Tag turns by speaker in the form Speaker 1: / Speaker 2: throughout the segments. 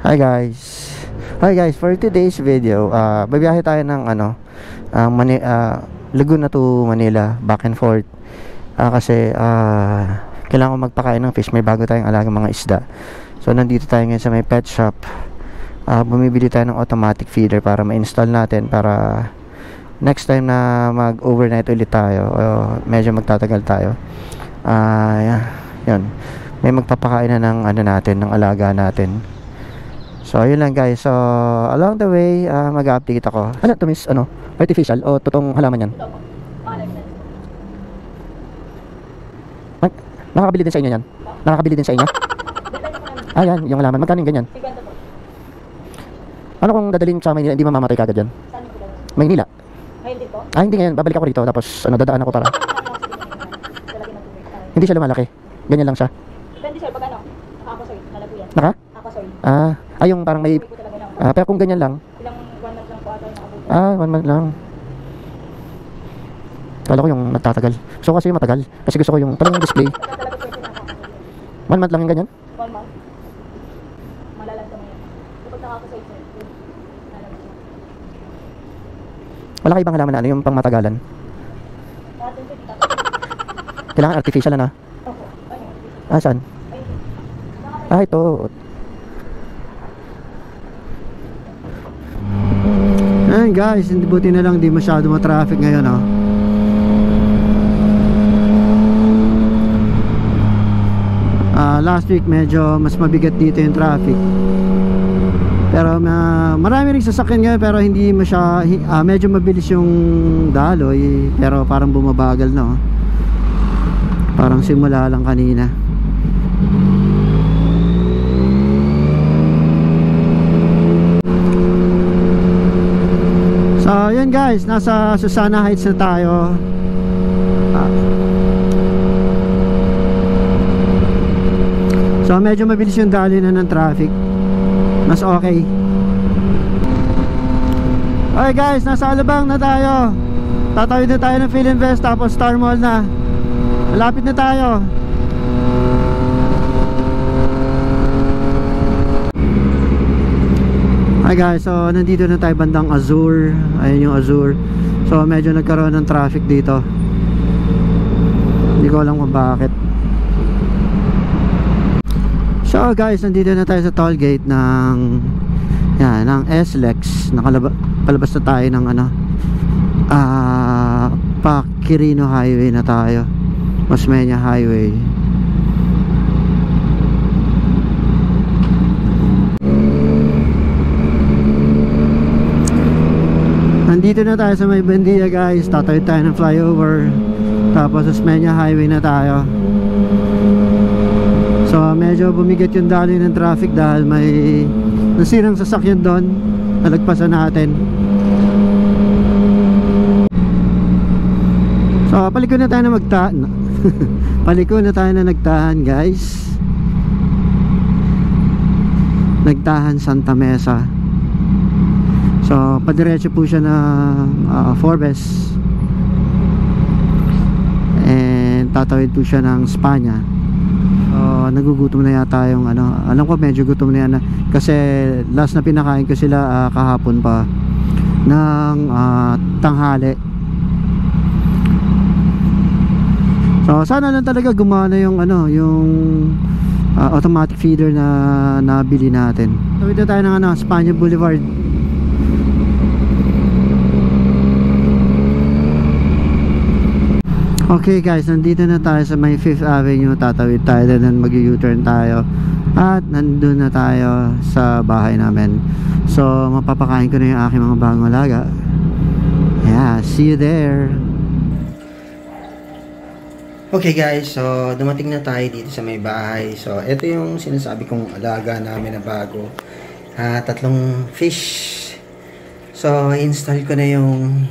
Speaker 1: Hi guys. Hi guys, for today's video, babiyahe tayo ng Laguna to Manila, back and forth. Kasi kailangan ko magpakain ng fish, may bago tayong alagang mga isda. So nandito tayo ngayon sa may pet shop. Bumibili tayo ng automatic feeder para ma-install natin, para next time na mag-overnight ulit tayo, medyo magtatagal tayo. Yan. May magpapakain na ng ng alaga natin. So ayun lang guys. So along the way, mag-update ako. Ano to, miss? Artificial o totoong halaman yan? Nakakabili din sa inyo yan? Nakakabili din sa inyo? Ayan, yung halaman. Magkano yung ganyan? Ano kung dadalhin sa Maynila, hindi mamamatay kagad yan? Maynila?
Speaker 2: Hindi po?
Speaker 1: Hindi ngayon, babalik ako rito. Tapos dadaan ako para hindi siya lumalaki. Ganyan lang siya.
Speaker 2: Depende sir, pag naka-aquasoid, nalago yan.
Speaker 1: Naka?
Speaker 2: Aquasoid.
Speaker 1: Yung parang may pero kung ganyan lang.
Speaker 2: Ilang 1 month lang po ata yung nakabuti.
Speaker 1: 1 month lang. Kala ko yung nagtatagal. Gusto ko kasi yung matagal. Kasi gusto ko yung parang display.
Speaker 2: Talaga po yung pinaka-aquasoid.
Speaker 1: 1 month lang yung ganyan?
Speaker 2: 1 month. Malalag ka ngayon. Kapag naka-aquasoid sir, nalago siya.
Speaker 1: Wala kayo ibang halaman na yung pang matagalan?
Speaker 2: Natin sir, kita.
Speaker 1: Kailangan artificial na.
Speaker 2: Opo. Ayun.
Speaker 1: Saan? Ito. Ayan guys, hindi buti na lang di masyado ma-traffic ngayon Last week medyo mas mabigat dito yung traffic. Pero marami ring sasakyan ngayon, pero hindi medyo mabilis yung daloy, pero parang bumabagal na Parang simula lang kanina. So yun guys, nasa Susana Heights na tayo. So medyo mabilis yung daloy na ng traffic. Mas okay. Okay guys, nasa Alabang na tayo. Tatawid na tayo ng Philinvest, tapos Star Mall na. Malapit na tayo. Hi guys, so nandito na tayo bandang Azure. Ayun yung Azure. So medyo nagkaroon ng traffic dito. Hindi ko alam kung bakit. So guys, nandito na tayo sa toll gate ng SLEX. Palabas na tayo ng Quirino Highway na tayo. Osmeña Highway. Nandito na tayo sa may Buendia guys. Tatawid tayo ng flyover. Tapos Osmeña Highway na tayo. So medyo bumigat yung daloy ng traffic dahil may nasirang sasakyan doon. Nalagpasan natin. So paliko na tayo na magtahan. Paliko na tayo na nagtahan guys. Nagtahan Santa Mesa. So padiretso po siya na Forbes. And tatawid po siya ng Spanya. Nagugutom na yata yung alam ko medyo gutom na yan kasi last na pinakain ko sila kahapon pa ng tanghali. So sana lang talaga gumana yung automatic feeder na nabili natin. Tawid na tayo ng Spanya Boulevard. Okay guys, nandito na tayo sa may 5th Avenue. Tatawid tayo and mag-U-turn tayo. At nandun na tayo sa bahay namin. So mapapakain ko na yung aking mga bagong alaga. Yeah, see you there. Okay guys, so dumating na tayo dito sa may bahay. So ito yung sinasabi kong alaga namin na bago. 3 fish. So install ko na yung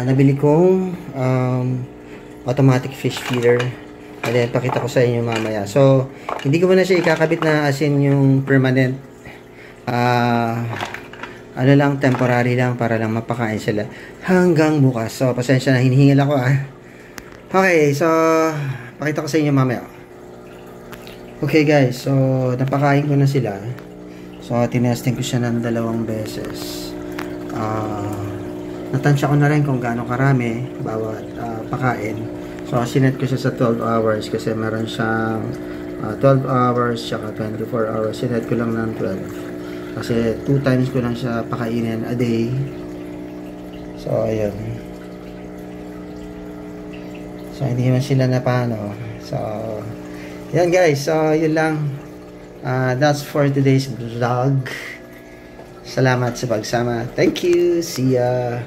Speaker 1: nabili kong automatic fish feeder. And then pakita ko sa inyo mamaya. So hindi ko na siya ikakabit na as in yung permanent. Lang, temporary lang para lang mapakain sila hanggang bukas. So pasensya na, hinihingal ako Okay, so pakita ko sa inyo mamaya. Okay guys, so napakain ko na sila. So, tinesting ko siya ng 2 beses. Natansya ko na rin kung gaano karami bawat pakain. So, sinet ko siya sa 12 hours kasi meron siyang 12 hours tsaka 24 hours. Sinet ko lang ng 12. Kasi 2 times ko lang siya pakainin a day. So, ayun. So, hindi man sila na paano. So, yan guys. So, yun lang. That's for today's vlog. Salamat sa pagsama. Thank you. See ya.